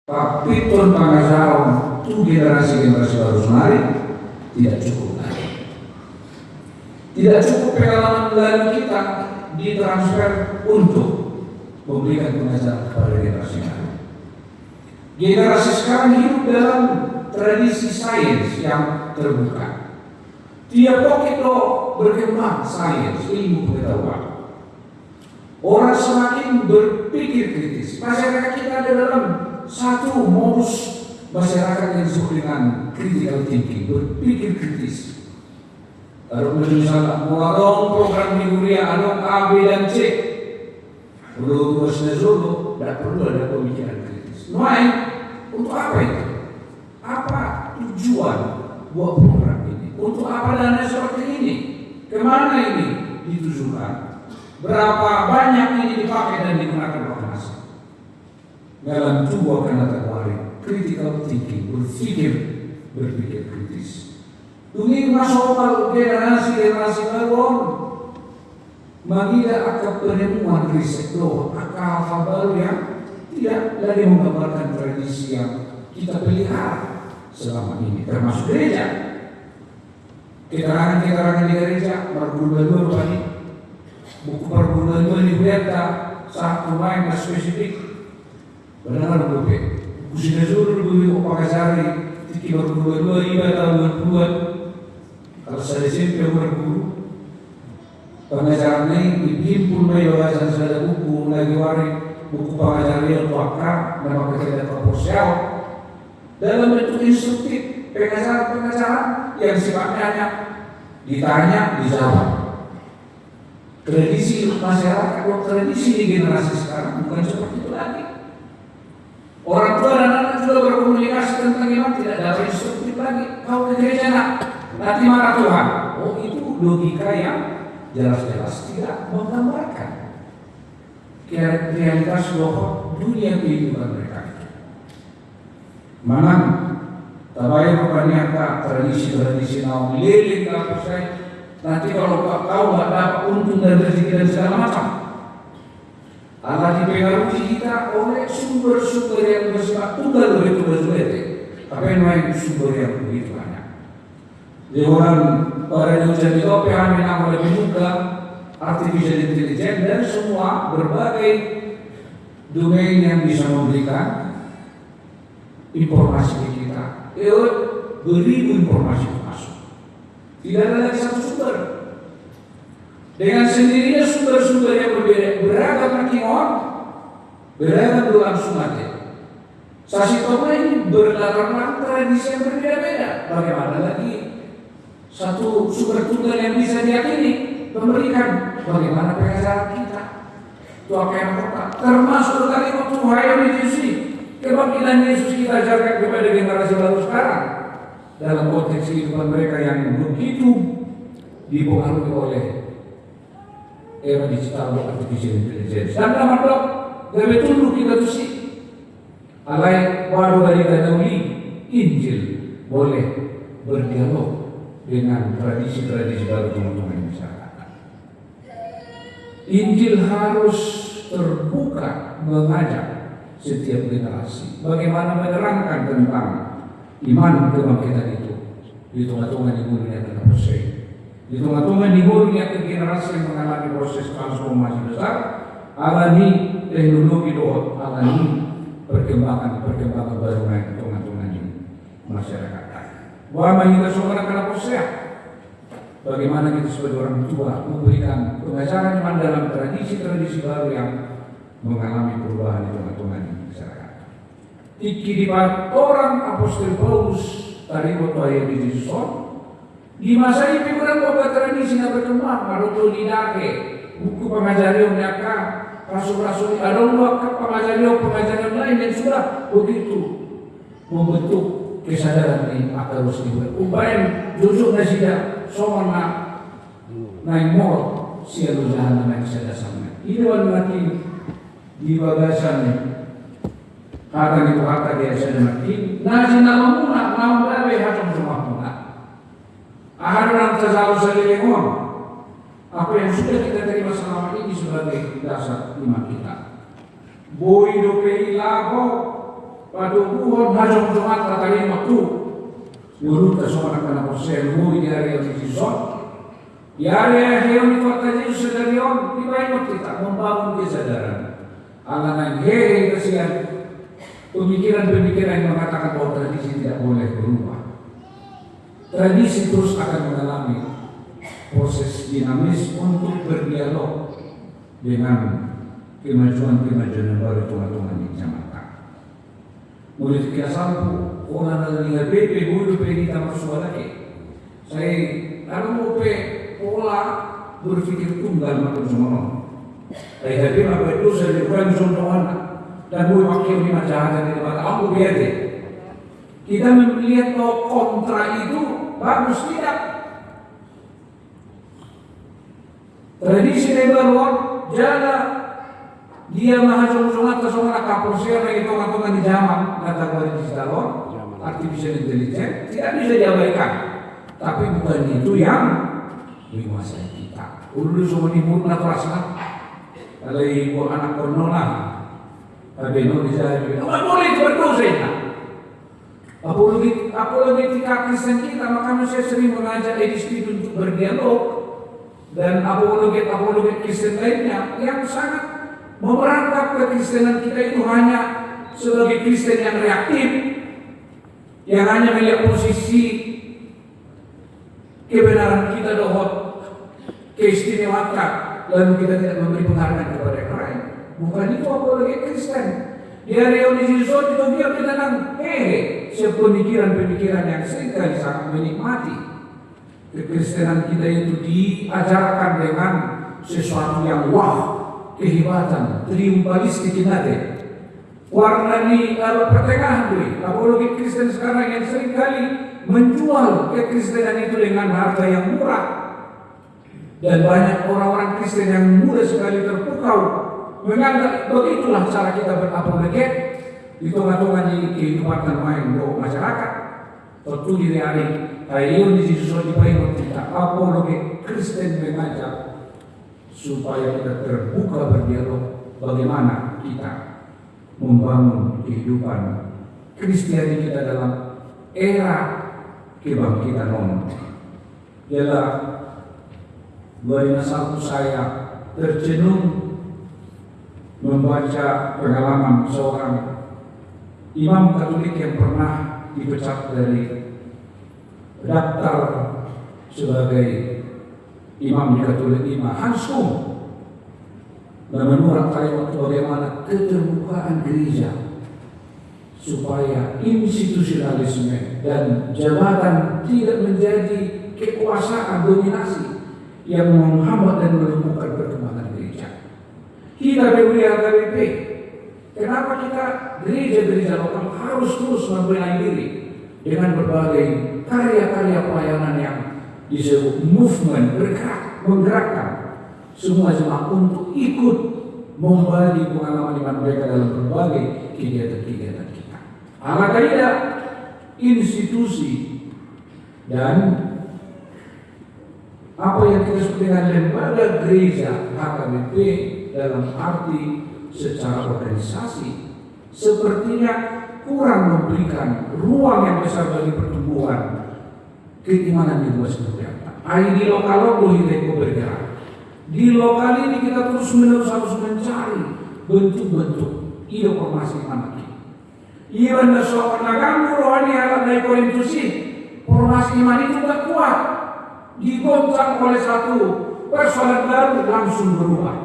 Kapiton pangasaran itu generasi-generasi baru senari tidak cukup lagi. Tidak cukup pengalaman lalu kita ditransfer untuk memberikan pengajaran kepada generasi baru. Generasi sekarang hidup dalam tradisi sains yang terbuka. Tiap waktu berkembang sains, ilmu pengetahuan. Orang semakin berpikir kritis. Masyarakat kita ada dalam satu modus masyarakat yang disebut dengan critical thinking, berpikir kritis. Kalau misalnya mau program di Korea, ada A, B, dan C. Perlu tugasnya dulu, tidak perlu ada pemikiran kritis. Untuk apa itu? Apa tujuan buat program ini? Untuk apa dana seperti ini? Kemana ini ditujukan? Berapa banyak ini dipakai dan digunakan oleh masyarakat? Dalam dua kategori critical thinking, berpikir kritis. Ini masuk generasi baru mengira akan penemuan riset akal baru yang tidak lagi menggambarkan tradisi yang kita pelihara selama ini, termasuk gereja. Keterangan di gereja berguna-guna tadi, buku berguna-guna di berita satu main spesifik. Benar buku sudah suruh buku pakasari, tiki berguna-guna ibadah berbuat. Kalau saya SMP berguru, pengajaran ini dihimpun bahasan sudah buku lagi waris. Buku pengajaran yang wakar dan pengajaran proporsional dalam bentuk instruktif, pengajaran yang sifatnya hanya ditanya, dijawab. Tradisi masyarakat atau tradisi di generasi sekarang bukan seperti itu lagi. Orang tua dan anak juga berkomunikasi tentang iman tidak ada instruktif lagi. Kau ke gereja nak, nanti marah Tuhan. Oh, itu logika yang jelas-jelas tidak menggambarkan realitas bahwa dunia kehidupan mereka. Mana tabayang kebanyakan tradisi naung lilin kalau saya nanti kalau kau nggak dapat untung dari rezeki dan segala macam. Allah dipengaruhi kita oleh sumber-sumber yang bersifat tunggal begitu bersulit. Apa yang sumber yang begitu banyak. Di orang pada ujian itu PHM yang lebih mudah. Artificial intelligence dan semua berbagai domain yang bisa memberikan informasi ke kita. Beribu informasi masuk. Tidak ada lagi satu sumber. Dengan sendirinya sumber-sumber yang berbeda, beragam makingon, beragam berlangsung aja. Sasi Toma ini berlatar belakang tradisi yang berbeda-beda. Bagaimana lagi satu sumber tunggal yang bisa diyakini? Memberikan bagaimana pengajaran kita tuakan kota termasuk dari Tuhan Yesus kebangkitan Yesus kita ajarkan kepada generasi baru sekarang dalam konteks kehidupan mereka yang begitu dipengaruhi oleh era digital dan artificial intelligence dan dalam blog lebih tunduk kita tuh sih alai baru dari Tanauli Injil boleh berdialog dengan tradisi-tradisi baru teman-teman masyarakat. Injil harus terbuka mengajak setiap generasi bagaimana menerangkan tentang iman kebangkitan itu di tengah-tengah di dunia proses, di tengah-tengah di dunia generasi yang mengalami proses transformasi besar, alami teknologi doa, alami perkembangan baru di tengah-tengah di masyarakat. Bahwa kita seorang kena proses. Bagaimana kita sebagai orang tua memberikan pengajaran iman dalam tradisi-tradisi baru yang mengalami perubahan di tengah-tengah masyarakat. Ikiribat orang Apostol Paulus dari kota yang di Yesus di masa ini kurang beberapa tradisi yang berkembang. Kalau didake buku pengajaran mereka rasul-rasul ada pengajaran lain yang sudah begitu membentuk kesadaran ini akan harus dibuat. Ubayan jujur nasidah somana naik mall sialu jalan naik sedasarnya. Ini wanati di bagasan kata itu kata dia sedang ini. Nasi nama muna nama babe hacam semua muna. Ahar orang tersalu selilingom. Apa yang sudah kita terima selama ini sebagai dasar iman kita. Boy dope ilago padukuhon hasong Sumatera kali waktu urut ke Sumatera persen di area di Sison di area yang di kota Yesus sedarion di banyak kita membangun kesadaran anak hehe kesian pemikiran-pemikiran yang mengatakan bahwa tradisi tidak boleh berubah. Tradisi terus akan mengalami proses dinamis untuk berdialog dengan kemajuan-kemajuan yang baru Tuhan di zaman. Mulai kiasampu orang dari BP bulu kita bersuara ke. Saya kalau mau pola berpikir tunggal macam semua. Saya tapi apa itu saya bukan contohan dan gue wakil di masyarakat di tempat aku biar deh. Kita melihat bahwa kontra itu bagus tidak. Tradisi lebaruan jalan dia mahasiswa ke Sumatera Kapolsek yang hitung-hitungan di zaman data kualitas dalon artificial intelligence tidak bisa diabaikan, tapi bukan itu yang menguasai kita. Ulu semua timur nak rasa kalau ibu anak konola tapi no bisa boleh berdosa ya. Apalagi ketika Kristen kita maka saya sering mengajak edisi untuk berdialog dan apologi Kristen lainnya yang sangat memerangkap kekristenan kita itu hanya sebagai Kristen yang reaktif, yang hanya melihat posisi kebenaran kita dohot keistimewaan lalu kita tidak memberi penghargaan kepada yang lain. Bukan itu apalagi Kristen. Di area di Sison itu dia tentang pemikiran-pemikiran yang seringkali sangat menikmati. Kekristenan kita itu diajarkan dengan sesuatu yang wah, kehebatan, triumfalistik nate. Warna di pertengahan tuh, apalagi Kristen sekarang yang seringkali menjual kekristenan itu dengan harga yang murah. Dan banyak orang-orang Kristen yang mudah sekali terpukau menganggap begitulah cara kita berapologet di tengah-tengah kehidupan main masyarakat. Tentu diri hari kayu di sisi di paling kita apologet Kristen mengajak supaya kita terbuka berdialog bagaimana kita membangun kehidupan Kristiani kita dalam era kebangkitan non. Ialah satu saya tercenung membaca pengalaman seorang imam Katolik yang pernah dipecat dari daftar sebagai imam di Katolik Imam Hanskum dan menurut kalimat bagaimana keterbukaan gereja supaya institusionalisme dan jabatan tidak menjadi kekuasaan dominasi yang menghambat dan melumpuhkan perkembangan gereja. Kita BWA-KBP, kenapa kita gereja-gereja lokal harus terus membenahi diri dengan berbagai karya-karya pelayanan yang disebut movement, menggerakkan semua jemaat untuk ikut membagi pengalaman iman mereka dalam berbagai kegiatan-kegiatan kita. Alangkah tidak institusi dan apa yang kita sebut dengan lembaga gereja HKBP dalam arti secara organisasi sepertinya kurang memberikan ruang yang besar bagi pertumbuhan keimanan di luas negara. Di lokal itu bergerak. Di lokal ini kita terus menerus harus mencari bentuk-bentuk informasi iman kita. Iman seorang agama rohani alat dari Korintusi, formasi iman itu tak kuat, digoncang oleh satu persoalan baru langsung berubah.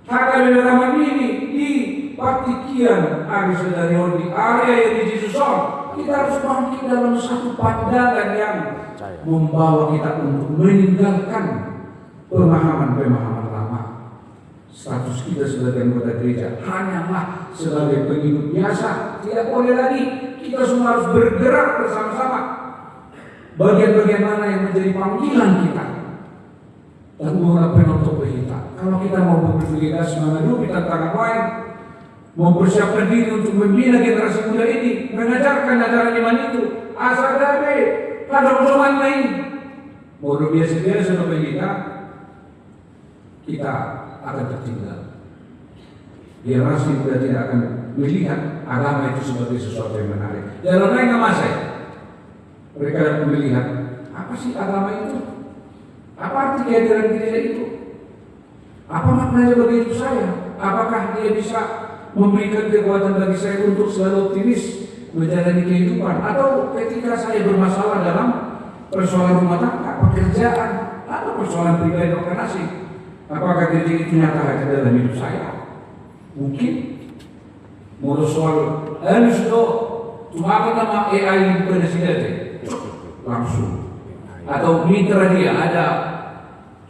Hakal dalam ini di Patikian hari sedarion di area yang di Sison, kita harus bangkit dalam satu pandangan yang membawa kita untuk meninggalkan pemahaman-pemahaman lama. Status kita sebagai anggota gereja hanyalah sebagai pengikut biasa, tidak boleh lagi. Kita semua harus bergerak bersama-sama. Bagian-bagian mana yang menjadi panggilan kita dan mengenai penutup kita. Kalau kita mau berpikir menghadapi tantangan lain, mempersiapkan diri untuk membina generasi muda ini, mengajarkan ajaran iman itu, asal dari kadang-kadang lain, mau biasa-biasa bagi kita akan tertinggal. Generasi muda tidak akan melihat agama itu sebagai sesuatu yang menarik. Dalam lain masa mereka melihat apa sih agama itu? Apa arti kehadiran gereja itu? Apa maknanya bagi hidup saya? Apakah dia bisa memberikan kekuatan bagi saya untuk selalu optimis menjalani kehidupan? Atau ketika saya bermasalah dalam persoalan rumah tangga, pekerjaan, atau persoalan pribadi orang asing, apakah gereja itu nyata ada dalam hidup saya? Mungkin. Menurut soal harus itu cuma nama AI pada sini langsung. Atau mitra dia ada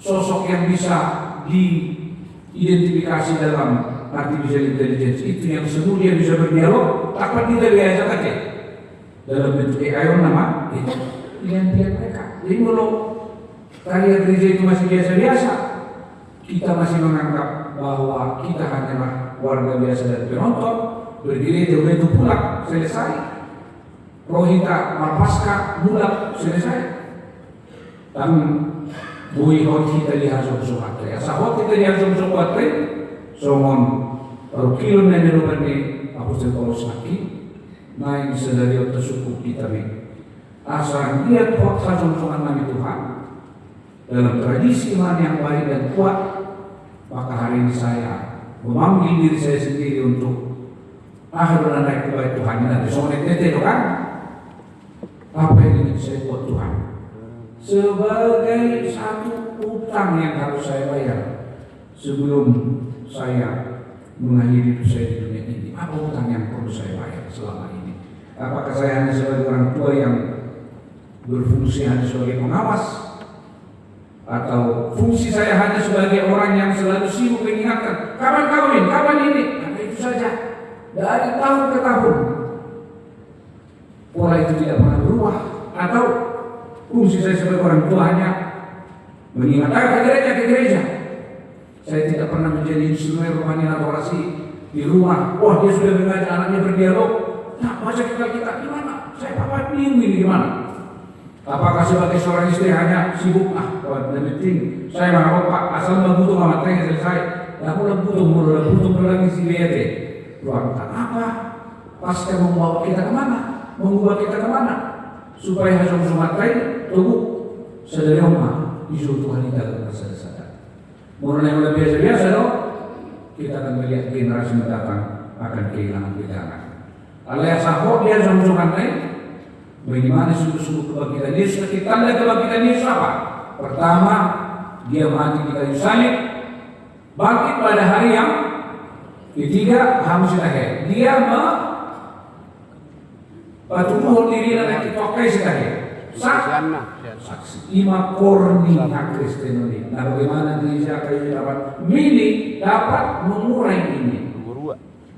sosok yang bisa diidentifikasi dalam artificial intelligence itu yang semua dia bisa berdialog tanpa kita biasa saja dalam bentuk AI nama itu pilihan mereka. Jadi kalau karya gereja itu masih biasa-biasa, kita masih menganggap bahwa kita hanyalah warga biasa dan penonton, berdiri itu pulang selesai, rohita malpaska pulang selesai, dan bui hot kita lihat suatu ya sahot kita lihat suatu somon perkilon yang dilakukan di Apostol Paulus lagi naik sedari otak suku kita bi asal lihat hot sosok nami Tuhan dalam tradisi iman yang baik dan kuat, maka hari ini saya memanggil diri saya sendiri untuk akhirnya naik kepada Tuhan. Nanti soalnya itu kan apa yang ingin saya buat Tuhan sebagai satu utang yang harus saya bayar sebelum saya mengakhiri hidup saya di dunia ini. Apa utang yang perlu saya bayar selama ini? Apakah saya hanya sebagai orang tua yang berfungsi hanya sebagai pengawas, atau fungsi saya hanya sebagai orang yang selalu sibuk mengingatkan kapan kawin, kapan ini? Karena itu saja dari tahun ke tahun pola itu tidak pernah berubah. Atau fungsi saya sebagai orang tua hanya mengingatkan ke gereja. Saya tidak pernah menjadi instrumen rohani adorasi di rumah. Wah, dia sudah mengajak anaknya berdialog. Nah, baca kita gimana? Saya papa bingung ini gimana? Apakah sebagai seorang istri hanya sibuk dan penting saya mau pak asal membutuh materi selesai. Aku butuh lagi si BRT. Ruang apa? Pasti membawa kita kemana? Mengubah kita kemana? Supaya hasil materi tubuh sadari rumah isu Tuhan kita akan sadar. Mulai yang lebih biasa dong, kita akan melihat generasi mendatang akan kehilangan pegangan. Alias sahok dia sama lain. Bagaimana sungguh-sungguh kebangkitan Yesus? Tanda kebangkitan Yesus apa? Pertama, dia mati di kayu salib, bangkit pada hari yang ketiga, hamus akhir. Dia patuh diri dan ditokai sekali. Saksi ima korni hak Kristen ini. Nah, bagaimana gereja kayu dapat mini dapat mengurai ini,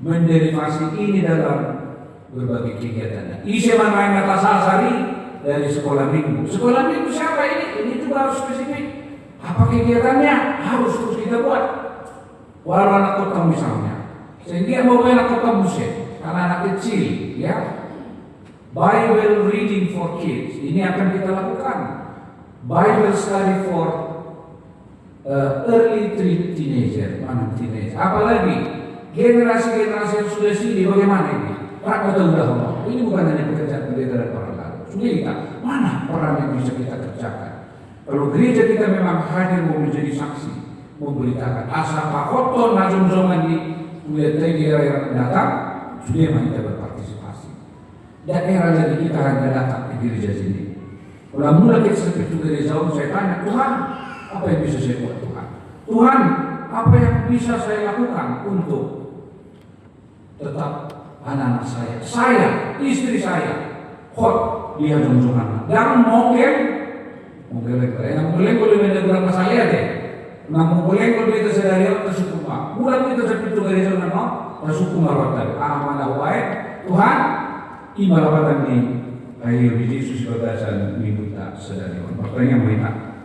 menderivasi ini dalam berbagai kegiatannya. Isi mana kata sasari dari sekolah minggu. Sekolah minggu siapa ini? Ini juga harus spesifik. Apa kegiatannya? Harus terus kita buat. Walau anak kota misalnya, sehingga mau anak kota musik, anak kecil, ya. Bible reading for kids. Ini akan kita lakukan. Bible study for early teenager, mana teenager. Apalagi generasi-generasi yang sudah sini, bagaimana ini? Ini bukan hanya pekerjaan pendeta dan para lalu. Sudah kita, mana peran yang bisa kita kerjakan? Kalau gereja kita memang hadir mau menjadi saksi, memberitakan asal pakoton najum zaman di wilayah daerah yang datang, sudah kita berpartisipasi. Daerah jadi kita hanya datang di gereja sini. Kalau mulai kita seperti gereja, saya tanya Tuhan, apa yang bisa saya buat Tuhan? Tuhan, apa yang bisa saya lakukan untuk tetap anak-anak saya, istri saya, dia jongjongan. Dan mungkin boleh mendengar masalah deh. Namun boleh kalau kita sedari atau sukuma, bukan kita seperti dari zaman atau sukuma rotan. Mana wae Tuhan ibaratkan di ayo Yesus berdasar minggu tak sedari. Makanya mereka